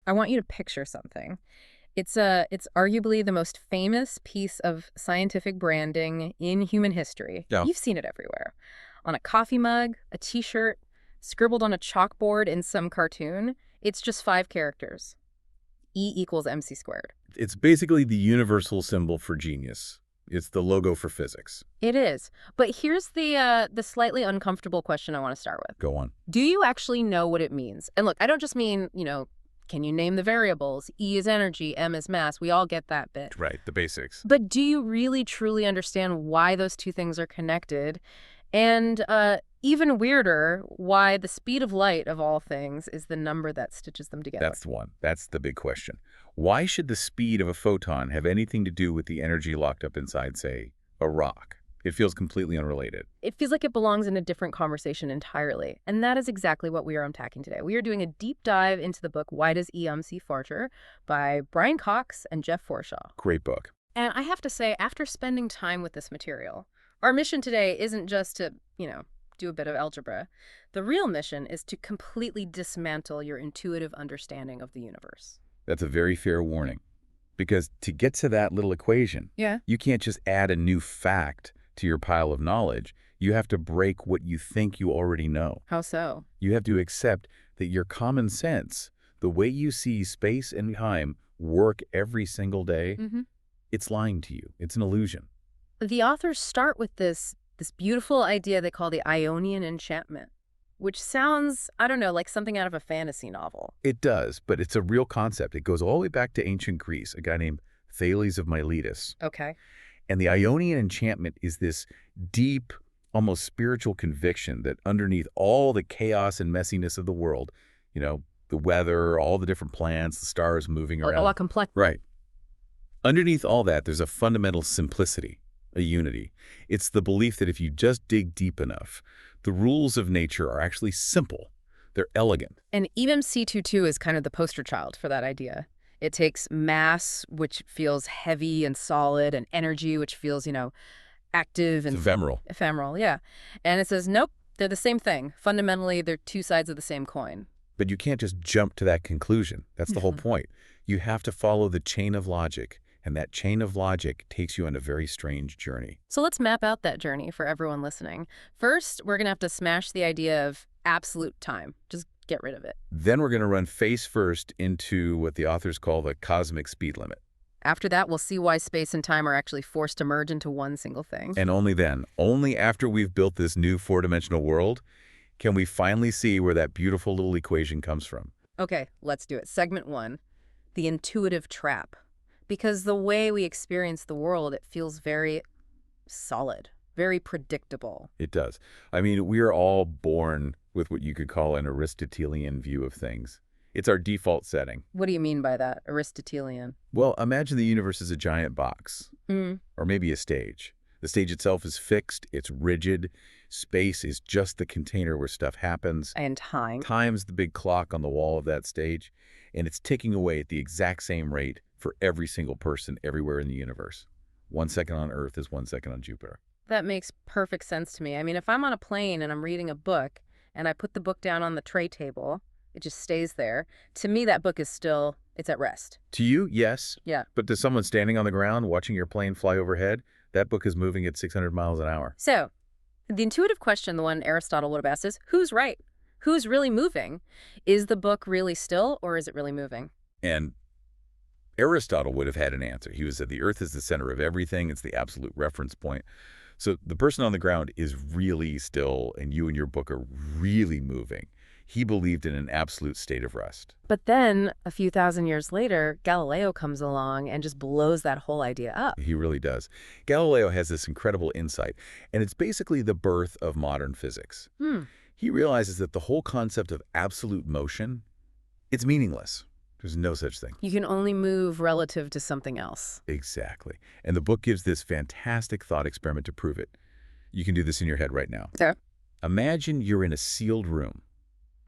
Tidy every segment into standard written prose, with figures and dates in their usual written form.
I want you to picture something. It's arguably the most famous piece of scientific branding in human history. Yeah. You've seen it everywhere. On a coffee mug, a t-shirt, scribbled on a chalkboard in some cartoon. It's just 5 characters. E equals mc². It's basically the universal symbol for genius. It's the logo for physics. It is. But here's the slightly uncomfortable question I want to start with. Go on. Do you actually know what it means? And look, I don't just mean, can you name the variables? E is energy, m is mass. We all get that bit. Right, the basics. But do you really truly understand why those two things are connected? And even weirder, why the speed of light of all things is the number that stitches them together. That's the one. That's the big question. Why should the speed of a photon have anything to do with the energy locked up inside, say, a rock? It feels completely unrelated. It feels like it belongs in a different conversation entirely. And that is exactly what we are unpacking today. We are doing a deep dive into the book Why Does EMC Farter by Brian Cox and Jeff Forshaw. Great book. And I have to say, after spending time with this material, our mission today isn't just to, do a bit of algebra. The real mission is to completely dismantle your intuitive understanding of the universe. That's a very fair warning. Because to get to that little equation, you can't just add a new fact to your pile of knowledge. You have to break what you think you already know. How so? You have to accept that your common sense, the way you see space and time work every single day, it's lying to you. It's an illusion. The authors start with this beautiful idea they call the Ionian enchantment, which sounds, I don't know, like something out of a fantasy novel. It does, but it's a real concept. It goes all the way back to ancient Greece, a guy named Thales of Miletus. Okay. And the Ionian enchantment is this deep, almost spiritual conviction that underneath all the chaos and messiness of the world, the weather, all the different planets, the stars moving around. A lot complex. Right. Underneath all that, there's a fundamental simplicity, a unity. It's the belief that if you just dig deep enough, the rules of nature are actually simple. They're elegant. And EMC²² is kind of the poster child for that idea. It takes mass, which feels heavy and solid, and energy, which feels, active and Ephemeral. Ephemeral, yeah. And it says, nope, they're the same thing. Fundamentally, they're two sides of the same coin. But you can't just jump to that conclusion. That's the whole point. You have to follow the chain of logic, and that chain of logic takes you on a very strange journey. So let's map out that journey for everyone listening. First, we're going to have to smash the idea of absolute time. Just get rid of it. Then we're going to run face first into what the authors call the cosmic speed limit. After that, we'll see why space and time are actually forced to merge into one single thing. And only then, only after we've built this new four-dimensional world, can we finally see where that beautiful little equation comes from. Okay, let's do it. Segment 1, the intuitive trap. Because the way we experience the world, it feels very solid, very predictable. It does. I mean, we are all born with what you could call an Aristotelian view of things. It's our default setting. What do you mean by that, Aristotelian? Well, imagine the universe is a giant box, or maybe a stage. The stage itself is fixed, it's rigid. Space is just the container where stuff happens. And time. Time's the big clock on the wall of that stage, and it's ticking away at the exact same rate for every single person everywhere in the universe. 1 second on Earth is 1 second on Jupiter. That makes perfect sense to me. I mean, if I'm on a plane and I'm reading a book and I put the book down on the tray table, it just stays there. To me, that book is still, it's at rest. To you, yes. Yeah. But to someone standing on the ground watching your plane fly overhead, that book is moving at 600 miles an hour. So, the intuitive question, the one Aristotle would have asked, is who's right? Who's really moving? Is the book really still, or is it really moving? And Aristotle would have had an answer. He would have said the Earth is the center of everything. It's the absolute reference point. So the person on the ground is really still, and you and your book are really moving. He believed in an absolute state of rest. But then, a few thousand years later, Galileo comes along and just blows that whole idea up. He really does. Galileo has this incredible insight, and it's basically the birth of modern physics. He realizes that the whole concept of absolute motion, it's meaningless. There's no such thing. You can only move relative to something else. Exactly. And the book gives this fantastic thought experiment to prove it. You can do this in your head right now. Sure. Imagine you're in a sealed room.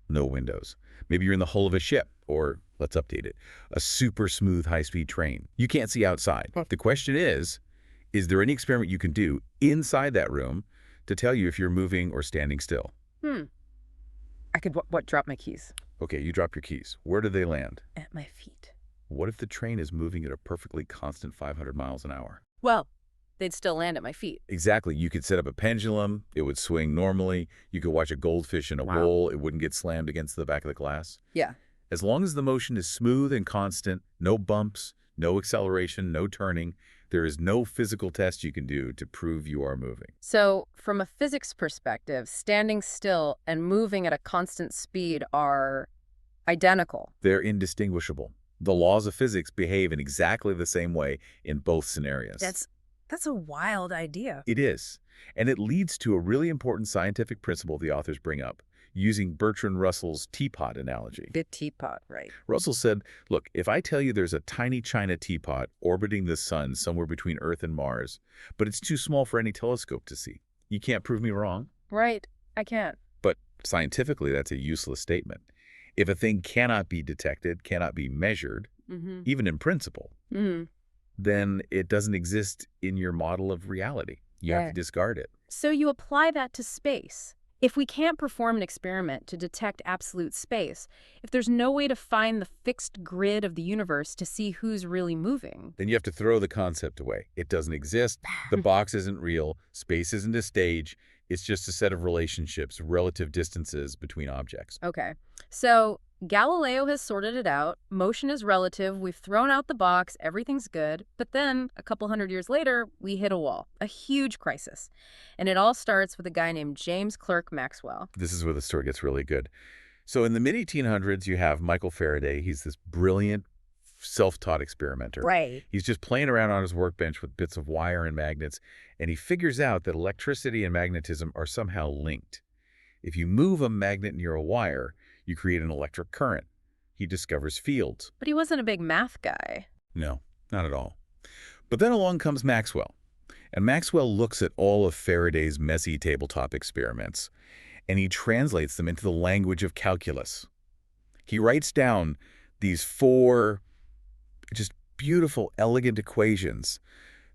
No windows. Maybe you're in the hull of a ship, or, let's update it, a super smooth high-speed train. You can't see outside. The question is there any experiment you can do inside that room to tell you if you're moving or standing still? I could, what, drop my keys? Okay, you drop your keys. Where do they land? At my feet. What if the train is moving at a perfectly constant 500 miles an hour? Well, they'd still land at my feet. Exactly. You could set up a pendulum. It would swing normally. You could watch a goldfish in a Wow. bowl. It wouldn't get slammed against the back of the glass. Yeah. As long as the motion is smooth and constant, no bumps, no acceleration, no turning, there is no physical test you can do to prove you are moving. So, from a physics perspective, standing still and moving at a constant speed are identical. They're indistinguishable. The laws of physics behave in exactly the same way in both scenarios. That's a wild idea. It is. And it leads to a really important scientific principle the authors bring up, using Bertrand Russell's teapot analogy. The teapot, right. Russell said, look, if I tell you there's a tiny china teapot orbiting the sun somewhere between Earth and Mars, but it's too small for any telescope to see, you can't prove me wrong? Right. I can't. But scientifically, that's a useless statement. If a thing cannot be detected, cannot be measured, even in principle, then it doesn't exist in your model of reality. You have to discard it. So you apply that to space. If we can't perform an experiment to detect absolute space, if there's no way to find the fixed grid of the universe to see who's really moving, Then you have to throw the concept away. It doesn't exist. The box isn't real. Space isn't a stage. It's just a set of relationships, relative distances between objects. Okay. So Galileo has sorted it out. Motion is relative. We've thrown out the box. Everything's good. But then, a couple hundred years later, we hit a wall. A huge crisis. And it all starts with a guy named James Clerk Maxwell. This is where the story gets really good. So in the mid-1800s, you have Michael Faraday. He's this brilliant, self-taught experimenter. Right. He's just playing around on his workbench with bits of wire and magnets, and he figures out that electricity and magnetism are somehow linked. If you move a magnet near a wire, you create an electric current. He discovers fields. But he wasn't a big math guy. No, not at all. But then along comes Maxwell. And Maxwell looks at all of Faraday's messy tabletop experiments, and he translates them into the language of calculus. He writes down these 4 just beautiful, elegant equations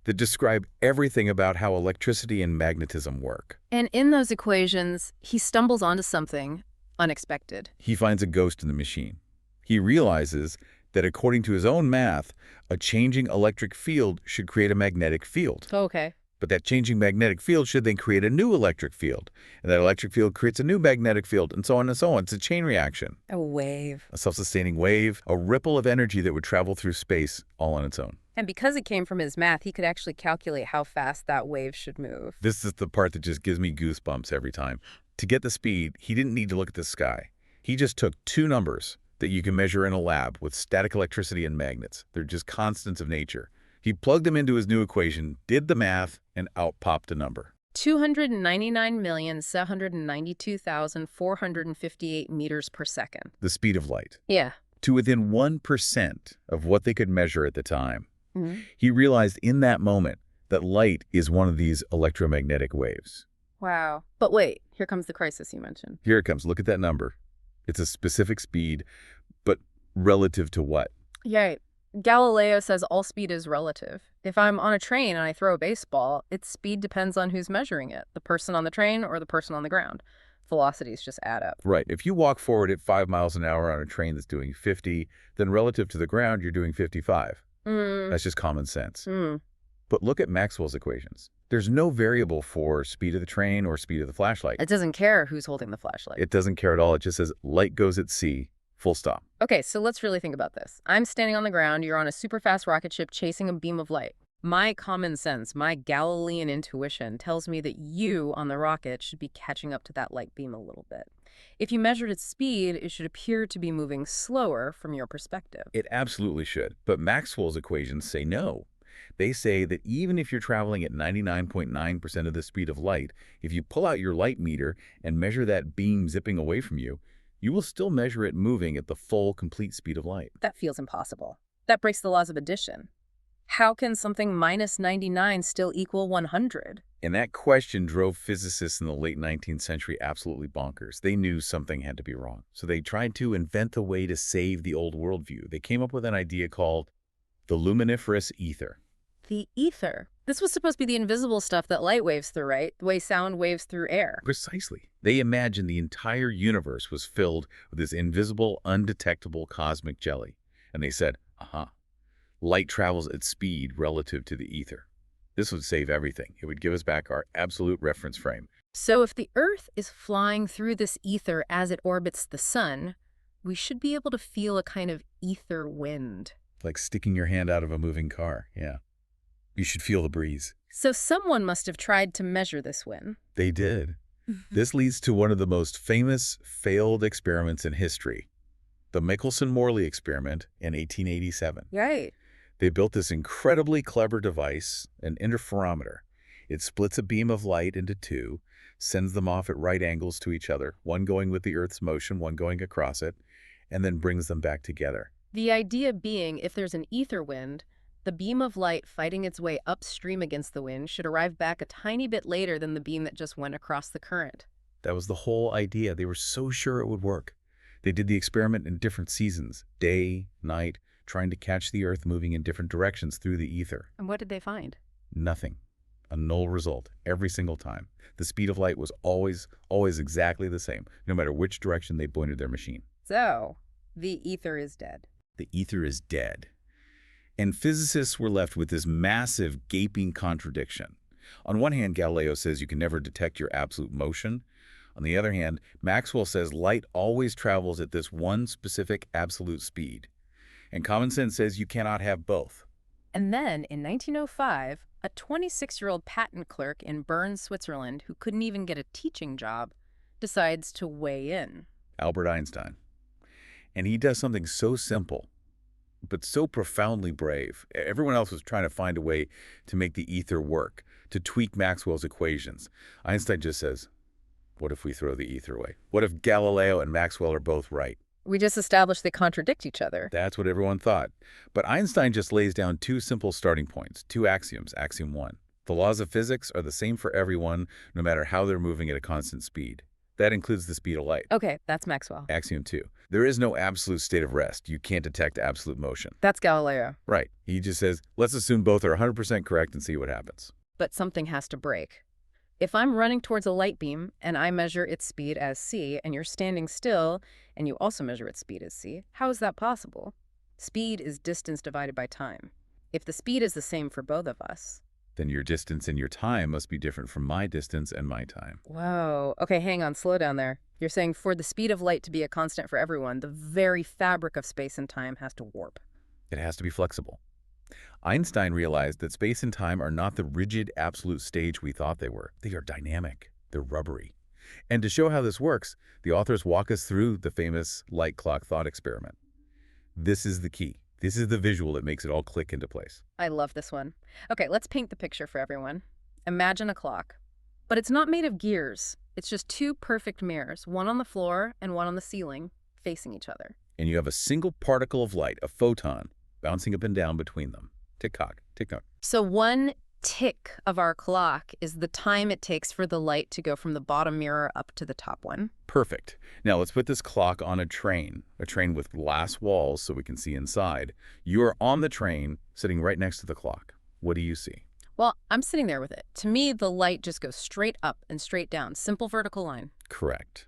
that describe everything about how electricity and magnetism work. And in those equations, he stumbles onto something unexpected. He finds a ghost in the machine. He realizes that according to his own math, a changing electric field should create a magnetic field. Okay. But that changing magnetic field should then create a new electric field. And that electric field creates a new magnetic field, and so on and so on. It's a chain reaction. A wave. A self-sustaining wave, a ripple of energy that would travel through space all on its own. And because it came from his math, he could actually calculate how fast that wave should move. This is the part that just gives me goosebumps every time. To get the speed, he didn't need to look at the sky. He just took 2 numbers that you can measure in a lab with static electricity and magnets. They're just constants of nature. He plugged them into his new equation, did the math, and out popped a number. 299,792,458 meters per second. The speed of light. Yeah. To within 1% of what they could measure at the time. He realized in that moment that light is one of these electromagnetic waves. Wow. But wait, here comes the crisis you mentioned. Here it comes. Look at that number. It's a specific speed, but relative to what? Yeah. Galileo says all speed is relative. If I'm on a train and I throw a baseball, its speed depends on who's measuring it, the person on the train or the person on the ground. Velocities just add up. Right. If you walk forward at 5 miles an hour on a train that's doing 50, then relative to the ground, you're doing 55. That's just common sense. But look at Maxwell's equations. There's no variable for speed of the train or speed of the flashlight. It doesn't care who's holding the flashlight. It doesn't care at all. It just says light goes at sea, full stop. Okay, so let's really think about this. I'm standing on the ground. You're on a super fast rocket ship chasing a beam of light. My common sense, my Galilean intuition tells me that you on the rocket should be catching up to that light beam a little bit. If you measured its speed, it should appear to be moving slower from your perspective. It absolutely should. But Maxwell's equations say no. They say that even if you're traveling at 99.9% of the speed of light, if you pull out your light meter and measure that beam zipping away from you, you will still measure it moving at the full, complete speed of light. That feels impossible. That breaks the laws of addition. How can something minus 99 still equal 100? And that question drove physicists in the late 19th century absolutely bonkers. They knew something had to be wrong. So they tried to invent a way to save the old worldview. They came up with an idea called the luminiferous ether. The ether. This was supposed to be the invisible stuff that light waves through, right? The way sound waves through air. Precisely. They imagined the entire universe was filled with this invisible, undetectable cosmic jelly. And they said, aha, light travels at speed relative to the ether. This would save everything. It would give us back our absolute reference frame. So if the Earth is flying through this ether as it orbits the sun, we should be able to feel a kind of ether wind. Like sticking your hand out of a moving car, yeah. You should feel the breeze. So someone must have tried to measure this wind. They did. This leads to one of the most famous failed experiments in history, the Michelson-Morley experiment in 1887. Right. They built this incredibly clever device, an interferometer. It splits a beam of light into two, sends them off at right angles to each other, one going with the Earth's motion, one going across it, and then brings them back together. The idea being, if there's an ether wind, the beam of light fighting its way upstream against the wind should arrive back a tiny bit later than the beam that just went across the current. That was the whole idea. They were so sure it would work. They did the experiment in different seasons, day, night, trying to catch the Earth moving in different directions through the ether. And what did they find? Nothing. A null result every single time. The speed of light was always exactly the same, no matter which direction they pointed their machine. So, the ether is dead. The ether is dead. And physicists were left with this massive, gaping contradiction. On one hand, Galileo says you can never detect your absolute motion. On the other hand, Maxwell says light always travels at this one specific absolute speed. And common sense says you cannot have both. And then, in 1905, a 26-year-old patent clerk in Bern, Switzerland, who couldn't even get a teaching job, decides to weigh in. Albert Einstein. And he does something so simple, but so profoundly brave. Everyone else was trying to find a way to make the ether work, to tweak Maxwell's equations. Einstein just says, what if we throw the ether away? What if Galileo and Maxwell are both right? We just established they contradict each other. That's what everyone thought. But Einstein just lays down two simple starting points, two axioms. Axiom 1. The laws of physics are the same for everyone, no matter how they're moving at a constant speed. That includes the speed of light. Okay, that's Maxwell. Axiom 2. There is no absolute state of rest. You can't detect absolute motion. That's Galileo. Right. He just says, let's assume both are 100% correct and see what happens. But something has to break. If I'm running towards a light beam and I measure its speed as c, and you're standing still and you also measure its speed as c, how is that possible? Speed is distance divided by time. If the speed is the same for both of us, then your distance and your time must be different from my distance and my time. Whoa. Okay, hang on, slow down there. You're saying for the speed of light to be a constant for everyone, the very fabric of space and time has to warp. It has to be flexible. Einstein realized that space and time are not the rigid, absolute stage we thought they were. They are dynamic. They're rubbery. And to show how this works, the authors walk us through the famous light clock thought experiment. This is the key. This is the visual that makes it all click into place. I love this one. Okay, let's paint the picture for everyone. Imagine a clock. But it's not made of gears. It's just two perfect mirrors, one on the floor and one on the ceiling, facing each other. And you have a single particle of light, a photon, bouncing up and down between them. Tick-tock, tick-tock. So one tick of our clock is the time it takes for the light to go from the bottom mirror up to the top one. Perfect. Now let's put this clock on a train with glass walls so we can see inside. You are on the train, sitting right next to the clock. What do you see? Well, I'm sitting there with it. To me, the light just goes straight up and straight down. Simple vertical line. Correct.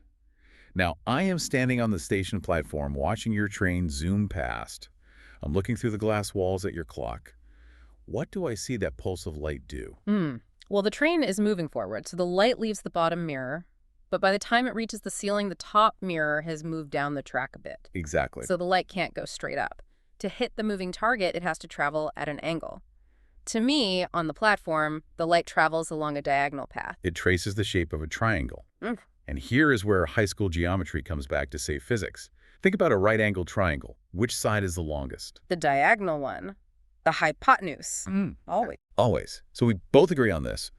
Now, I am standing on the station platform watching your train zoom past. I'm looking through the glass walls at your clock. What do I see that pulse of light do? Well, the train is moving forward, so the light leaves the bottom mirror. But by the time it reaches the ceiling, the top mirror has moved down the track a bit. Exactly. So the light can't go straight up. To hit the moving target, it has to travel at an angle. To me, on the platform, the light travels along a diagonal path. It traces the shape of a triangle. And here is where high school geometry comes back to save physics. Think about a right-angled triangle. Which side is the longest? The diagonal one. The hypotenuse. Always. Always. So we both agree on this.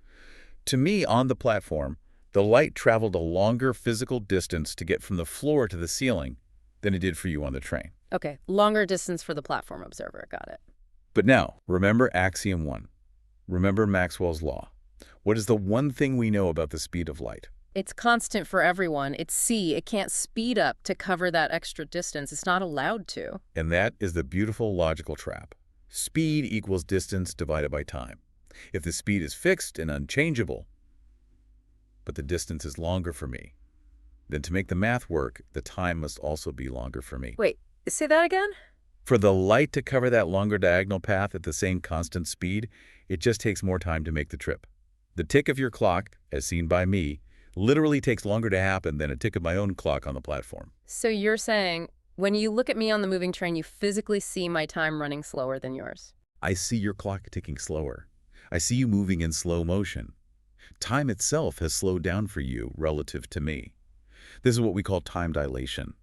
To me, on the platform, the light traveled a longer physical distance to get from the floor to the ceiling than it did for you on the train. Okay, longer distance for the platform observer. Got it. But now, remember Axiom 1. Remember Maxwell's law. What is the one thing we know about the speed of light? It's constant for everyone. It's c. It can't speed up to cover that extra distance. It's not allowed to. And that is the beautiful logical trap. Speed equals distance divided by time. If the speed is fixed and unchangeable, but the distance is longer for me, then to make the math work, the time must also be longer for me. Wait, say that again? For the light to cover that longer diagonal path at the same constant speed, it just takes more time to make the trip. The tick of your clock, as seen by me, literally takes longer to happen than a tick of my own clock on the platform. So you're saying when you look at me on the moving train, you physically see my time running slower than yours? I see your clock ticking slower. I see you moving in slow motion. Time itself has slowed down for you relative to me. This is what we call time dilation.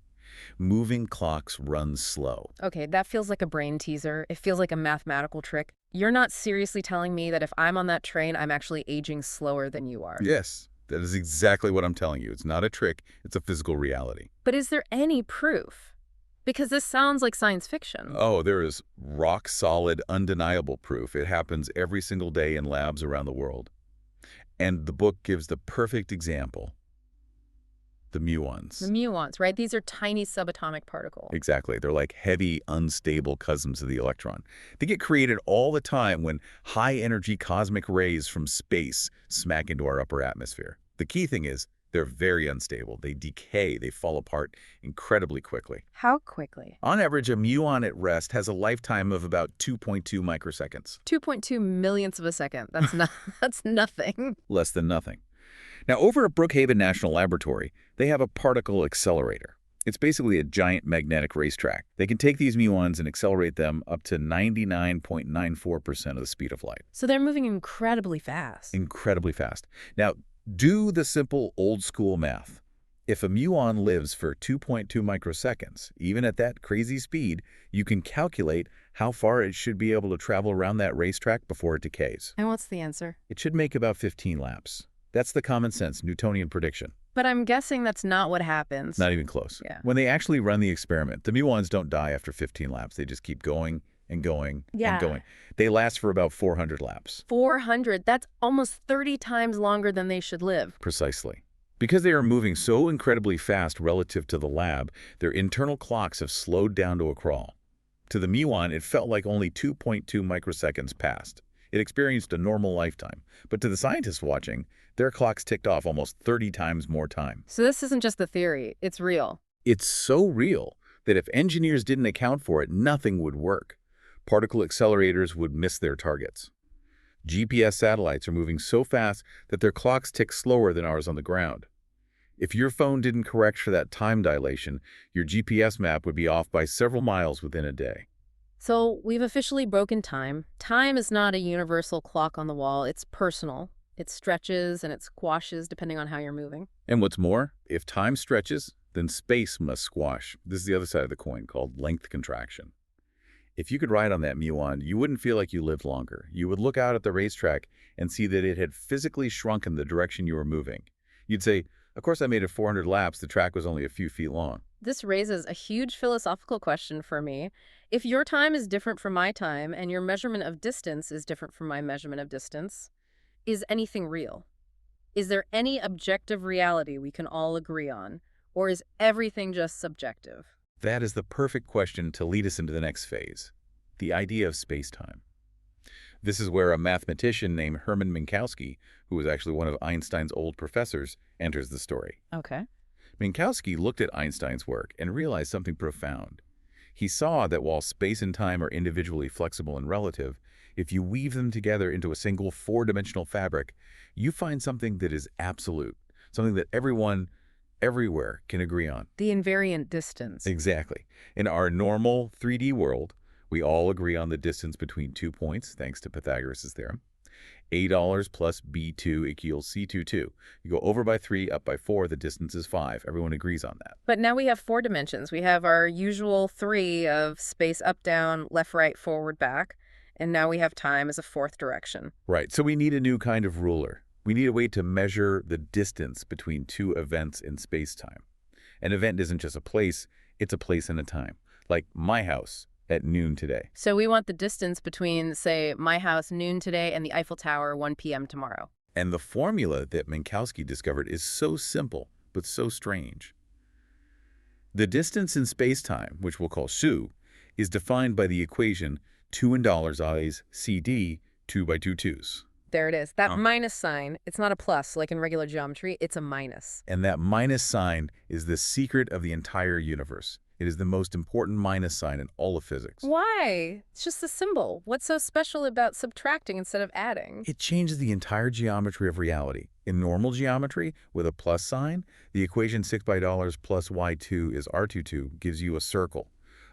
Moving clocks run slow. Okay, that feels like a brain teaser. It feels like a mathematical trick. You're not seriously telling me that if I'm on that train, I'm actually aging slower than you are. Yes, that is exactly what I'm telling you. It's not a trick, it's a physical reality. But is there any proof? Because this sounds like science fiction. Oh, there is rock-solid, undeniable proof. It happens every single day in labs around the world. And the book gives the perfect example. The muons. The muons, right? These are tiny subatomic particles. Exactly. They're like heavy, unstable cousins of the electron. They get created all the time when high-energy cosmic rays from space smack into our upper atmosphere. The key thing is they're very unstable. They decay. They fall apart incredibly quickly. How quickly? On average, a muon at rest has a lifetime of about 2.2 microseconds. 2.2 millionths of a second. That's not that's nothing. Less than nothing. Now, over at Brookhaven National Laboratory, they have a particle accelerator. It's basically a giant magnetic racetrack. They can take these muons and accelerate them up to 99.94% of the speed of light. So they're moving incredibly fast. Incredibly fast. Now, do the simple old-school math. If a muon lives for 2.2 microseconds, even at that crazy speed, you can calculate how far it should be able to travel around that racetrack before it decays. And what's the answer? It should make about 15 laps. That's the common sense Newtonian prediction. But I'm guessing that's not what happens. Not even close. Yeah. When they actually run the experiment, the muons don't die after 15 laps. They just keep going and going and going. They last for about 400 laps. 400? That's almost 30 times longer than they should live. Precisely. Because they are moving so incredibly fast relative to the lab, their internal clocks have slowed down to a crawl. To the muon, it felt like only 2.2 microseconds passed. It experienced a normal lifetime. But to the scientists watching, their clocks ticked off almost 30 times more time. So this isn't just the theory. It's real. It's so real that if engineers didn't account for it, nothing would work. Particle accelerators would miss their targets. GPS satellites are moving so fast that their clocks tick slower than ours on the ground. If your phone didn't correct for that time dilation, your GPS map would be off by several miles within a day. So we've officially broken time. Time is not a universal clock on the wall. It's personal. It stretches and it squashes depending on how you're moving. And what's more, if time stretches, then space must squash. This is the other side of the coin called length contraction. If you could ride on that muon, you wouldn't feel like you lived longer. You would look out at the racetrack and see that it had physically shrunken the direction you were moving. You'd say, of course I made it 400 laps, the track was only a few feet long. This raises a huge philosophical question for me. If your time is different from my time and your measurement of distance is different from my measurement of distance, is anything real? Is there any objective reality we can all agree on? Or is everything just subjective? That is the perfect question to lead us into the next phase, the idea of spacetime. This is where a mathematician named Hermann Minkowski, who was actually one of Einstein's old professors, enters the story. Okay. Minkowski looked at Einstein's work and realized something profound. He saw that while space and time are individually flexible and relative, if you weave them together into a single four-dimensional fabric, you find something that is absolute, something that everyone, everywhere can agree on. The invariant distance. Exactly. In our normal 3D world, we all agree on the distance between 2 points, thanks to Pythagoras' theorem. $A plus B2 equals C22. You go over by 3, up by 4, the distance is 5. Everyone agrees on that. But now we have 4 dimensions. We have our usual 3 of space up, down, left, right, forward, back. And now we have time as a 4th direction. Right. So we need a new kind of ruler. We need a way to measure the distance between 2 events in space-time. An event isn't just a place, it's a place and a time. Like my house at noon today. So we want the distance between, say, my house noon today and the Eiffel Tower 1 p.m. tomorrow. And the formula that Minkowski discovered is so simple, but so strange. The distance in space-time, which we'll call SU, is defined by the equation 2 in dollars eyes, CD, 2 by 2 twos. There it is. That minus sign, it's not a plus like in regular geometry, it's a minus. And that minus sign is the secret of the entire universe. It is the most important minus sign in all of physics. Why? It's just a symbol. What's so special about subtracting instead of adding? It changes the entire geometry of reality. In normal geometry, with a plus sign, the equation 6 by dollars plus y2 is r22 gives you a circle.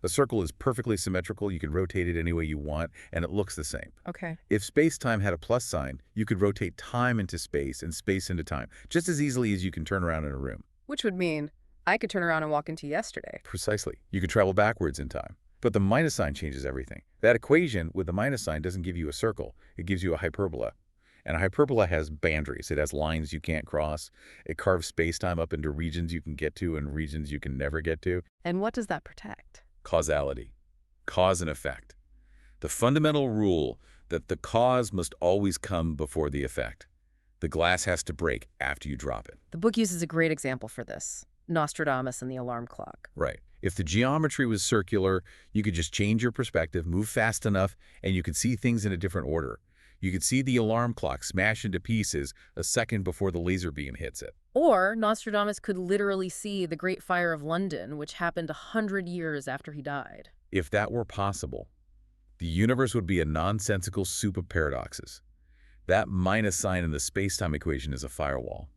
A circle is perfectly symmetrical. You can rotate it any way you want, and it looks the same. Okay. If space-time had a plus sign, you could rotate time into space and space into time, just as easily as you can turn around in a room. Which would mean I could turn around and walk into yesterday. Precisely. You could travel backwards in time. But the minus sign changes everything. That equation with the minus sign doesn't give you a circle. It gives you a hyperbola. And a hyperbola has boundaries. It has lines you can't cross. It carves space-time up into regions you can get to and regions you can never get to. And what does that protect? Causality. Cause and effect. The fundamental rule that the cause must always come before the effect. The glass has to break after you drop it. The book uses a great example for this. Nostradamus and the alarm clock. Right. If the geometry was circular, you could just change your perspective, move fast enough, and you could see things in a different order. You could see the alarm clock smash into pieces a second before the laser beam hits it. Or Nostradamus could literally see the Great Fire of London, which happened 100 years after he died. If that were possible, the universe would be a nonsensical soup of paradoxes. That minus sign in the space-time equation is a firewall.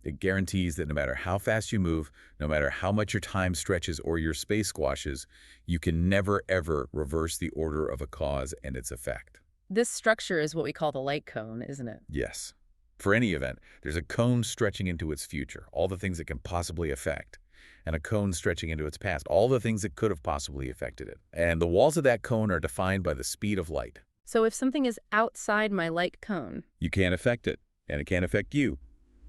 It guarantees that no matter how fast you move, no matter how much your time stretches or your space squashes, you can never, ever reverse the order of a cause and its effect. This structure is what we call the light cone, isn't it? Yes. For any event, there's a cone stretching into its future, all the things it can possibly affect, and a cone stretching into its past, all the things that could have possibly affected it. And the walls of that cone are defined by the speed of light. So if something is outside my light cone, You can't affect it, and it can't affect you.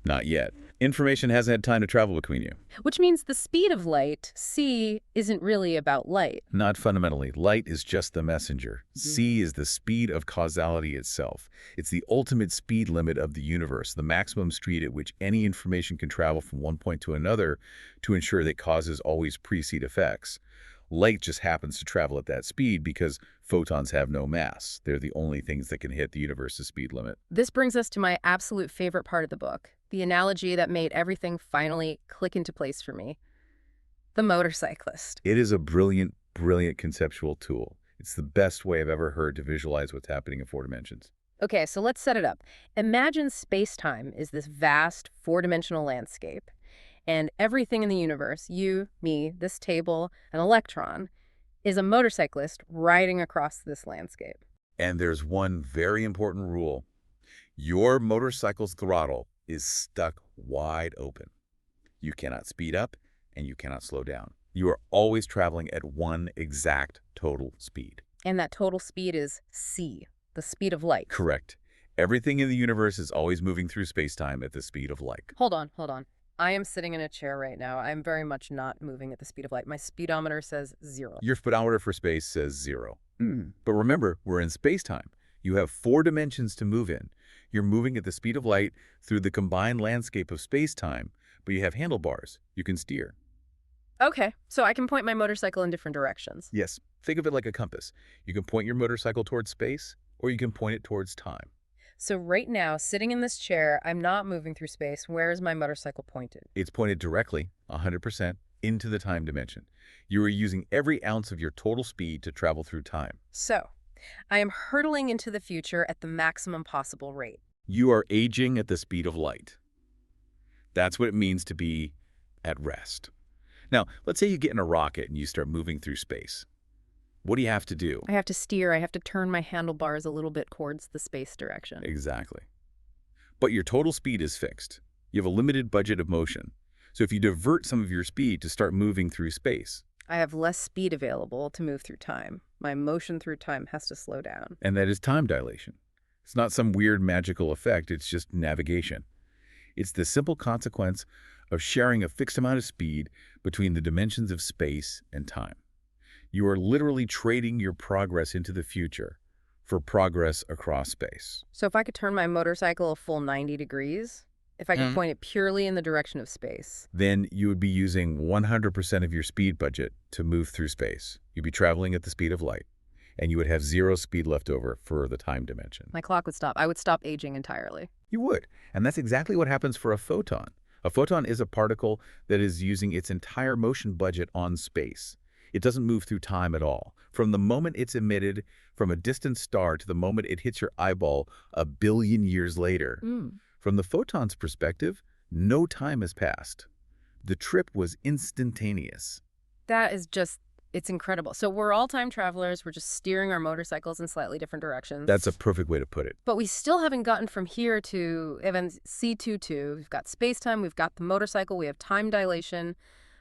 Not yet. Information hasn't had time to travel between you. which means the speed of light, c, isn't really about light. Not fundamentally. Light is just the messenger. C is the speed of causality itself. It's the ultimate speed limit of the universe, the maximum speed at which any information can travel from one point to another to ensure that causes always precede effects. Light just happens to travel at that speed because photons have no mass. They're the only things that can hit the universe's speed limit. This brings us to my absolute favorite part of the book, the analogy that made everything finally click into place for me. The motorcyclist. It is a brilliant, brilliant conceptual tool. It's the best way I've ever heard to visualize what's happening in 4 dimensions. Okay, so let's set it up. Imagine space-time is this vast, four-dimensional landscape. And everything in the universe, you, me, this table, an electron, is a motorcyclist riding across this landscape. And there's one very important rule. Your motorcycle's throttle is stuck wide open. You cannot speed up and you cannot slow down. You are always traveling at one exact total speed. And that total speed is c, the speed of light. Correct. Everything in the universe is always moving through space-time at the speed of light. Hold on. I am sitting in a chair right now. I'm very much not moving at the speed of light. My speedometer says 0. Your speedometer for space says 0. But remember, we're in space-time. You have 4 dimensions to move in. You're moving at the speed of light through the combined landscape of space-time, but you have handlebars. You can steer. Okay, so I can point my motorcycle in different directions. Yes, think of it like a compass. You can point your motorcycle towards space, or you can point it towards time. So right now, sitting in this chair, I'm not moving through space. Where is my motorcycle pointed? It's pointed directly, 100%, into the time dimension. You are using every ounce of your total speed to travel through time. So, I am hurtling into the future at the maximum possible rate. You are aging at the speed of light. That's what it means to be at rest. Now, let's say you get in a rocket and you start moving through space. What do you have to do? I have to steer. I have to turn my handlebars a little bit towards the space direction. Exactly. But your total speed is fixed. You have a limited budget of motion. So if you divert some of your speed to start moving through space, I have less speed available to move through time. My motion through time has to slow down. and that is time dilation. It's not some weird magical effect, it's just navigation. It's the simple consequence of sharing a fixed amount of speed between the dimensions of space and time. You are literally trading your progress into the future for progress across space. So if I could turn my motorcycle a full 90 degrees, if I could point it purely in the direction of space. Then you would be using 100% of your speed budget to move through space. You'd be traveling at the speed of light. and you would have zero speed left over for the time dimension. My clock would stop. I would stop aging entirely. You would. And that's exactly what happens for a photon. A photon is a particle that is using its entire motion budget on space. It doesn't move through time at all. From the moment it's emitted from a distant star to the moment it hits your eyeball a billion years later. From the photon's perspective, no time has passed. The trip was instantaneous. That is just, it's incredible. So we're all time travelers. We're just steering our motorcycles in slightly different directions. That's a perfect way to put it. But we still haven't gotten from here to mc². We've got space-time, we've got the motorcycle, we have time dilation.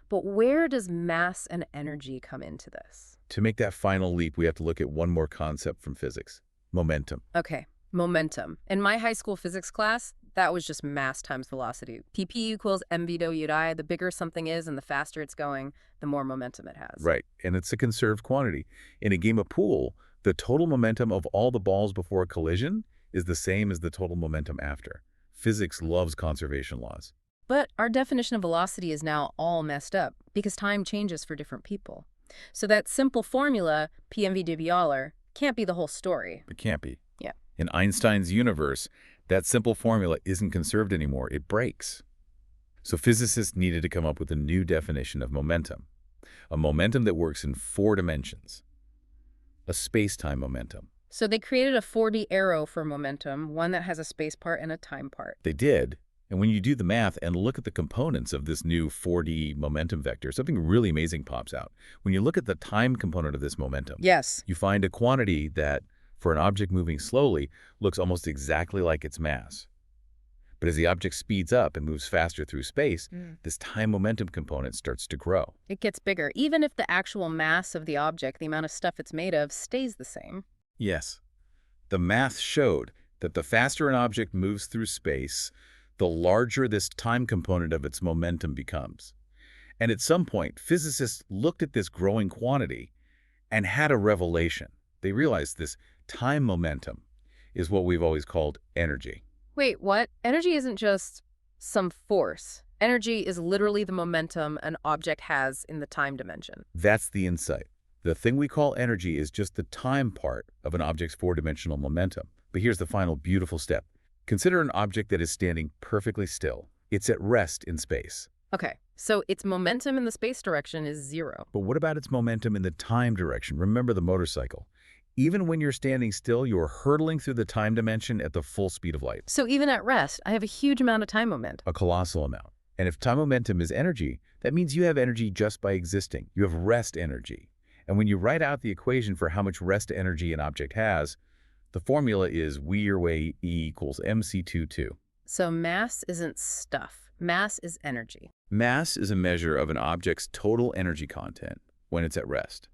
But where does mass and energy come into this? To make that final leap, we have to look at one more concept from physics: momentum. Okay, momentum. In my high school physics class, that was just mass times velocity. PP equals mv/I. The bigger something is and the faster it's going, the more momentum it has. Right, and it's a conserved quantity. In a game of pool, the total momentum of all the balls before a collision is the same as the total momentum after. Physics loves conservation laws. But our definition of velocity is now all messed up because time changes for different people. So that simple formula, p/mv/dv/, can't be the whole story. It can't be. Yeah. In Einstein's universe, that simple formula isn't conserved anymore. It breaks. So physicists needed to come up with a new definition of momentum. A momentum that works in 4 dimensions. A space-time momentum. So they created a 4D arrow for momentum, one that has a space part and a time part. They did. And when you do the math and look at the components of this new 4D momentum vector, something really amazing pops out. When you look at the time component of this momentum, Yes. you find a quantity that, for an object moving slowly, looks almost exactly like its mass. But as the object speeds up and moves faster through space, this time momentum component starts to grow. It gets bigger, even if the actual mass of the object, the amount of stuff it's made of, stays the same. Yes. The math showed that the faster an object moves through space, the larger this time component of its momentum becomes. And at some point, physicists looked at this growing quantity and had a revelation. They realized this time momentum is what we've always called energy. Wait, what? Energy isn't just some force. Energy is literally the momentum an object has in the time dimension. That's the insight. The thing we call energy is just the time part of an object's 4-dimensional momentum. But here's the final beautiful step. Consider an object that is standing perfectly still. It's at rest in space. Okay, so its momentum in the space direction is 0. But what about its momentum in the time direction? Remember the motorcycle. Even when you're standing still, you're hurtling through the time dimension at the full speed of light. So even at rest, I have a huge amount of time momentum. A colossal amount. And if time momentum is energy, that means you have energy just by existing. You have rest energy. And when you write out the equation for how much rest energy an object has, the formula is V/E equals mc². So mass isn't stuff. Mass is energy. Mass is a measure of an object's total energy content when it's at rest.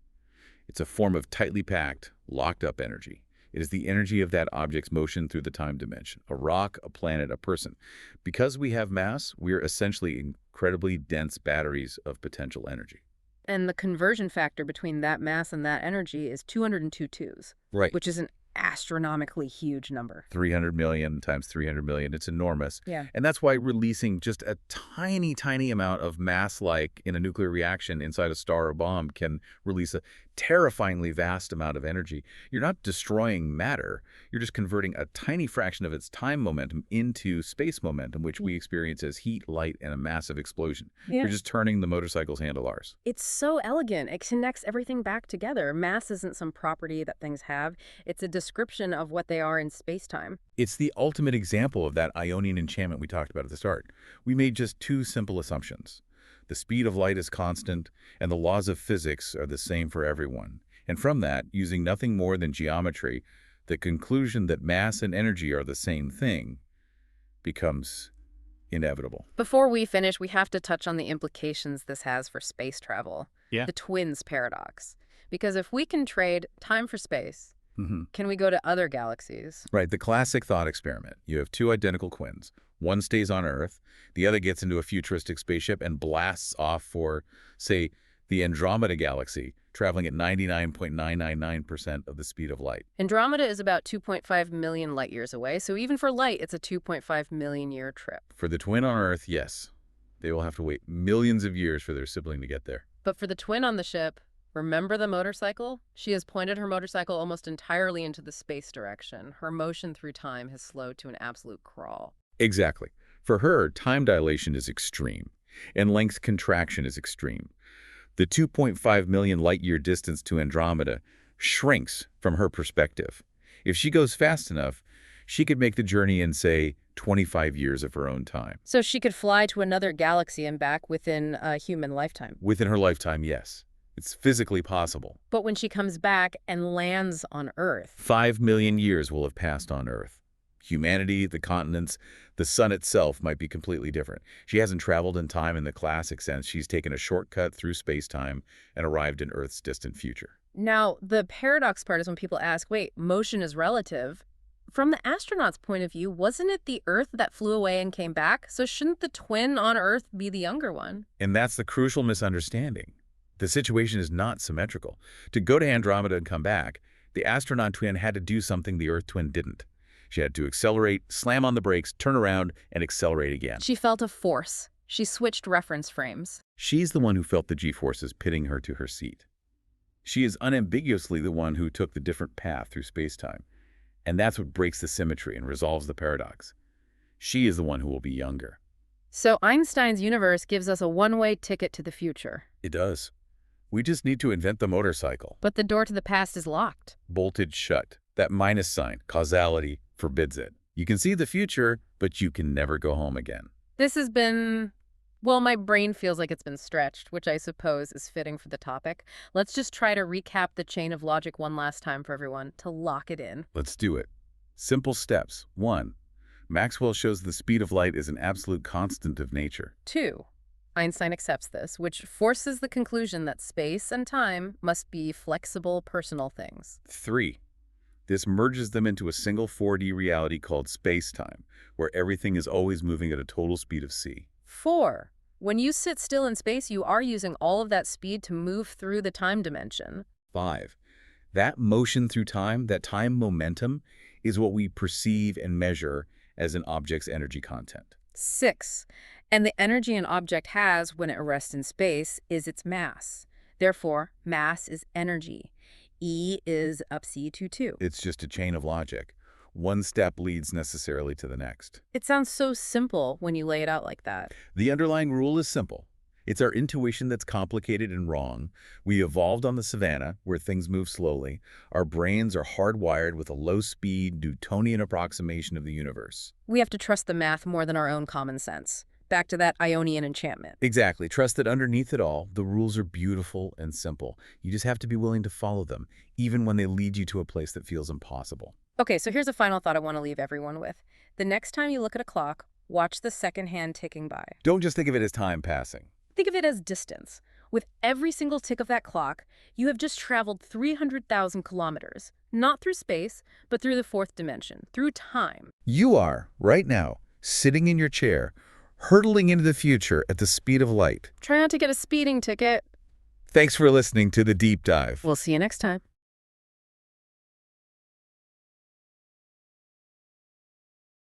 It's a form of tightly packed, locked-up energy. It is the energy of that object's motion through the time dimension, a rock, a planet, a person. Because we have mass, we're essentially incredibly dense batteries of potential energy. And the conversion factor between that mass and that energy is 202 twos. Right. Which is an astronomically huge number. 300 million times 300 million. It's enormous. Yeah. And that's why releasing just a tiny, tiny amount of mass, like in a nuclear reaction inside a star or bomb, can release a terrifyingly vast amount of energy. You're not destroying matter. You're just converting a tiny fraction of its time momentum into space momentum, which we experience as heat, light, and a massive explosion. Yeah. You're just turning the motorcycle's handlebars. It's so elegant. It connects everything back together. Mass isn't some property that things have. It's a description of what they are in space-time. It's the ultimate example of that Ionian enchantment we talked about at the start. We made just 2 simple assumptions. The speed of light is constant, and the laws of physics are the same for everyone. And from that, using nothing more than geometry, the conclusion that mass and energy are the same thing becomes inevitable. Before we finish, we have to touch on the implications this has for space travel. Yeah. The twins paradox. Because if we can trade time for space, can we go to other galaxies? Right, the classic thought experiment. You have 2 identical twins. One stays on Earth, the other gets into a futuristic spaceship and blasts off for, say, the Andromeda galaxy, traveling at 99.999% of the speed of light. Andromeda is about 2.5 million light years away, so even for light, it's a 2.5 million year trip. For the twin on Earth, yes. They will have to wait millions of years for their sibling to get there. But for the twin on the ship, Remember the motorcycle? She has pointed her motorcycle almost entirely into the space direction. Her motion through time has slowed to an absolute crawl. Exactly. For her, time dilation is extreme, and length contraction is extreme. The 2.5 million light-year distance to Andromeda shrinks from her perspective. If she goes fast enough, she could make the journey in, say, 25 years of her own time. So she could fly to another galaxy and back within a human lifetime. Within her lifetime, yes. It's physically possible. But when she comes back and lands on Earth, 5 million years will have passed on Earth. Humanity, the continents, the sun itself might be completely different. She hasn't traveled in time in the classic sense. She's taken a shortcut through space-time and arrived in Earth's distant future. now the paradox part is when people ask, wait, motion is relative. From the astronaut's point of view, wasn't it the Earth that flew away and came back? So shouldn't the twin on Earth be the younger one? And that's the crucial misunderstanding. The situation is not symmetrical. To go to Andromeda and come back, the astronaut twin had to do something the Earth twin didn't. She had to accelerate, slam on the brakes, turn around, and accelerate again. She felt a force. She switched reference frames. She's the one who felt the G-forces pitting her to her seat. She is unambiguously the one who took the different path through space-time. And that's what breaks the symmetry and resolves the paradox. She is the one who will be younger. So Einstein's universe gives us a one-way ticket to the future. It does. We just need to invent the motorcycle. But the door to the past is locked. Bolted shut. That minus sign, causality, forbids it. You can see the future, but you can never go home again. This has been, well, my brain feels like it's been stretched, which I suppose is fitting for the topic. Let's just try to recap the chain of logic one last time for everyone to lock it in. Let's do it. Simple steps. 1. Maxwell shows the speed of light is an absolute constant of nature. 2. Einstein accepts this, which forces the conclusion that space and time must be flexible, personal things. 3. This merges them into a single 4D reality called space-time, where everything is always moving at a total speed of c. 4. When you sit still in space, you are using all of that speed to move through the time dimension. 5. That motion through time, that time momentum, is what we perceive and measure as an object's energy content. 6. And the energy an object has when it rests in space is its mass. Therefore, mass is energy. E is up c to 2. It's just a chain of logic. One step leads necessarily to the next. It sounds so simple when you lay it out like that. The underlying rule is simple. It's our intuition that's complicated and wrong. We evolved on the savannah, where things move slowly. Our brains are hardwired with a low-speed, Newtonian approximation of the universe. We have to trust the math more than our own common sense. Back to that Ionian enchantment. Exactly. Trust that underneath it all, the rules are beautiful and simple. You just have to be willing to follow them, even when they lead you to a place that feels impossible. Okay, so here's a final thought I want to leave everyone with. The next time you look at a clock, watch the second hand ticking by. Don't just think of it as time passing. Think of it as distance. With every single tick of that clock, you have just traveled 300,000 kilometers. Not through space, but through the fourth dimension, through time. You are, right now, sitting in your chair, hurtling into the future at the speed of light. Try not to get a speeding ticket. Thanks for listening to The Deep Dive. We'll see you next time.